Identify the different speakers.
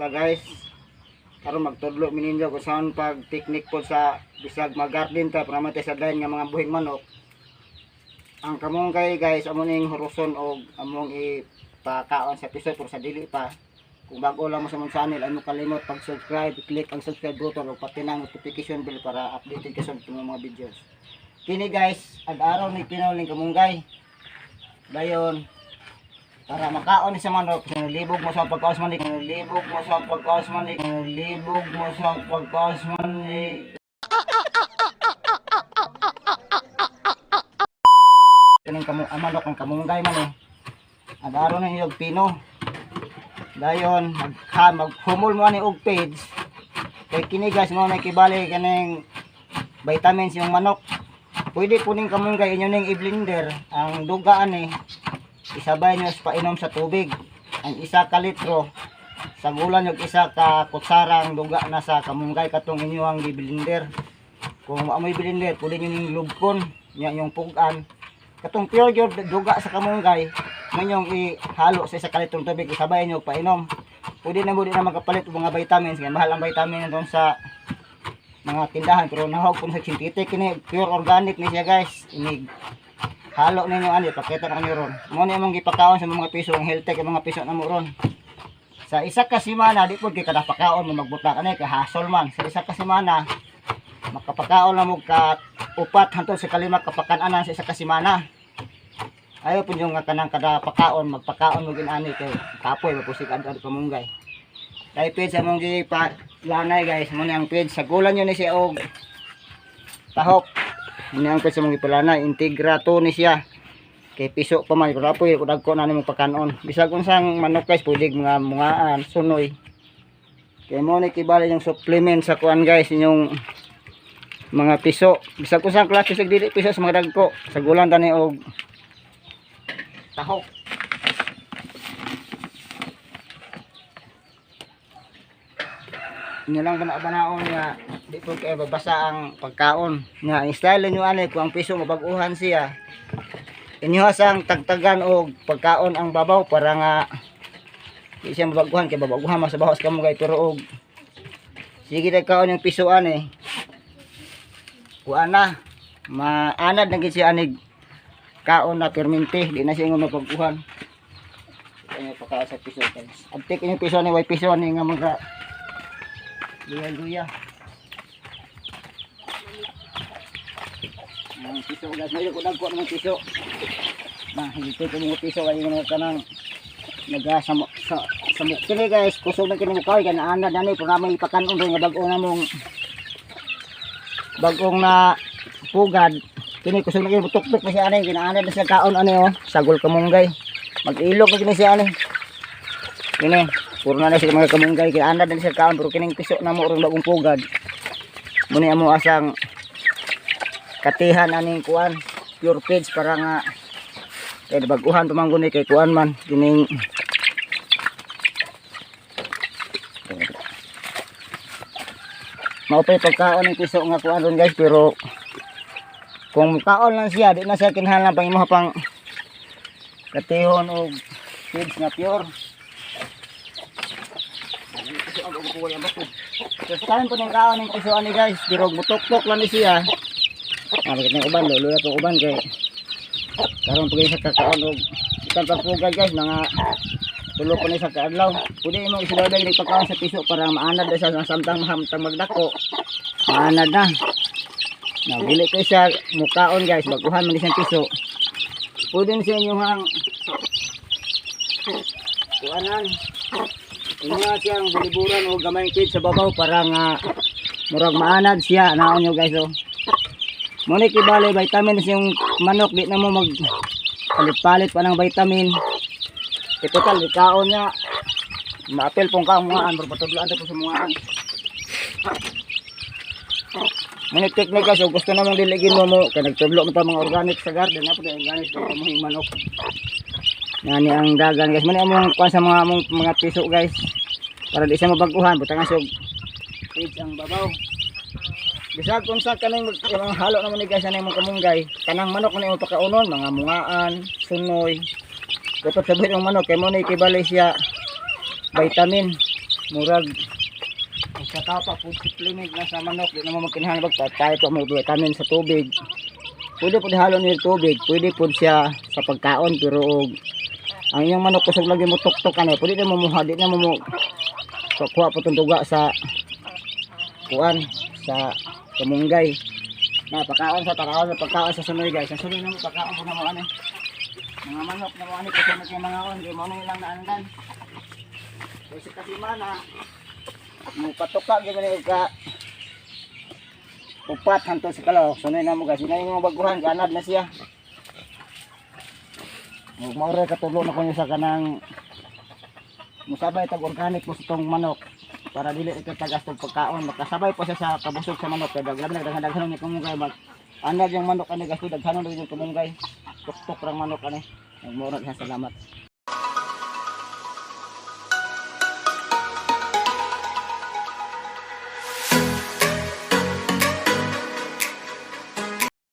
Speaker 1: ta guys. Karon magtudlo mininyo kung saan pag technique po sa bisag mag-garden ta para matay sa dayon nga mga buhing manok. Ang kamunggay guys amo ning huruson og among ipakaon sa piso pero sa dili pa. Kung bago lang mo sa mong channel, ay mo kalimot pag-subscribe, click ang subscribe button o pati ng notification bell para updated ka sa mga videos. Kini guys, ad-araw ni pinaling kamunggay. Dayon para makaon ni sa manok, libog mo sa pagkaos manik, libog mo sa pagkaos manik, libog mo sa pagkaos manik. Kaning manok ang kamunggay man eh. Ad-araw na iyog pino. Dayon maghumol mo ani og page. Kay kini guys mo na kibali kaning vitamins yung manok. Pwede po ning kamunggay inyo ning i-blender ang duga ani. Isabay nyo painom sa tubig. Ang isa ka litro sagulan yung isa ka kutsarang duga na sa kamunggay katong inyo ang i-blender. Kung amoy blender pwede nyo ning lubkon nya yung pugan. Katong pure duga sa kamunggay ngayong ihalo sa isa ka litrong tubig isabay nyo painom. Pwede na mo din na magkapalit og mga vitamins kaya mahal ang vitamin doon sa mga tindahan pero nahawag po sa synthetic kini pure organic ni siya guys. Inig halo ninyo ani pakita na kanyo ron. Mo ni among gipakaon sa mga piso ang health tech ang mga piso na mo ron. Sa isa ka semana di pud kay kada pakaon mo magbutak ani kay hasol man. Sa isa ka semana makapakaon na mo ka upat hangtod sa kalima kapakan-anan sa isa ka semana. Ayaw po yung kanang kada pakaon, magpakaon mo ginani kay kapoy, mapusik ang kamunggay. Kaya pwede sa mong lanay guys, muna ang pwede, sagulan nyo ni siya og tahok. Muna ang pwede sa mong ipalanay, integra to ni siya. Kay piso pa man, kapoy, kudag ko na ni mong pakanon. Bisag kung sang manok guys, pwede mga mungaan, sunoy. Kaya muna kibali yung supplement sa kuan guys, yung mga piso. Bisag kung sang klase sa dili piso sa mga dagko, sagulan tani og tahok. Nilang banaon nga di po kay babasa ang pagkaon nga style nyo ani kung ang piso mabag-uhan siya inyo sang tagtagan og pagkaon ang babaw para nga di siya mabag-uhan kay babag-uhan mas bawas kamo gay pero og sige tagkaon yung piso ani kuana maanad na gid siya anig kaon na permente di na siya nga mapag-uhan kaya pagkaon sa piso guys abtik yung piso ni way piso ni nga mga luya-luya ang piso guys may kudag ko ng piso na hindi ko mga piso ay mga kanang nagasamok sa samok kini guys kusog na kini mo kay ana dani pero naman ipakanon nga bag-o na mong bagong na pugad kini kusog na kini butok-tok na siya ani ginaanad na siya kaon ani oh sagol kamunggay mag-ilog na kini siya ani kini puro na siya mga kamunggay ginaanad na siya kaon pero kining piso na mo ron bagong pugad muni amo asang katihan aning kuan pure feeds para nga kay baguhan tumanggon ni kay kuan man kining maupay pagkaon ng piso nga kuan ron guys pero kung kaon lang siya di na siya kinahanglan pang imo pang katihon og feeds nga pure so karon po ng kaon ng piso ani guys pero butok-tok lang ni siya bakit ng uban lolo to uban kay karon pag isa kakaon og ikan pagpugad guys mga tulo pa ni sa kaadlaw pwede mo isulod ni pagkaon sa piso para maanad sa samtang mahamtang magdako maanad na na dili ko siya mukaon guys baguhan man siyang piso pwede sa inyo hang kuanan inyo siyang buliburan o gamay kid sa babaw para nga murag maanad siya naon nyo guys oh muna kibali vitamins yung manok di na mo mag palit-palit pa ng vitamin typical ikaon niya maapil pong ka mungaan berpatudlaan po sa mungaan muna technique guys gusto namang diligin mo kaya nagtudlo mo pa mga organic sa garden na po organic sa mga manok nani ang dagan guys muna among kuan sa mga piso guys para di siya mabaguhan butangan siya feeds ang babaw bisag kung sa kanang halo naman ni guys ana imong kamunggay kanang manok na imong pakaunon mga mungaan sunoy Dapat sabihin ng manok, kaya mo na ikibali siya vitamin. murag sa tao pa food supplement na sa manok, di naman magkinahanglan kahit pa mo vitamin sa tubig. Pwede po dihalo niyo tubig, pwede po siya sa pagkaon, pero ang iyong manok kusog lagi mo tuktok ano, pwede na mo muha, di na mo kuha po tunduga sa kuan sa kamunggay. Na pagkaon sa taraon sa pagkaon sa sunod guys. Sa sunod na mo pagkaon po na mo ano. Mga manok na mo ano kusog na mga on, di mo na ilang naandan. Kasi mana mo patuka gyud ni ka upat hanto sa kalaw. Sunod na mo guys, ina yung mga baguhan ganad na siya. Maure katulo na ko niya sa kanang musabay tag organic mo sa tong manok para dili ito tagas-tog pagkaon, makasabay pa siya sa kabusog sa manok kaya daghan ni kamunggay mag anad yung manok ani gasto daghanon yung kamunggay tuktok rang manok ani. Mura siya, salamat.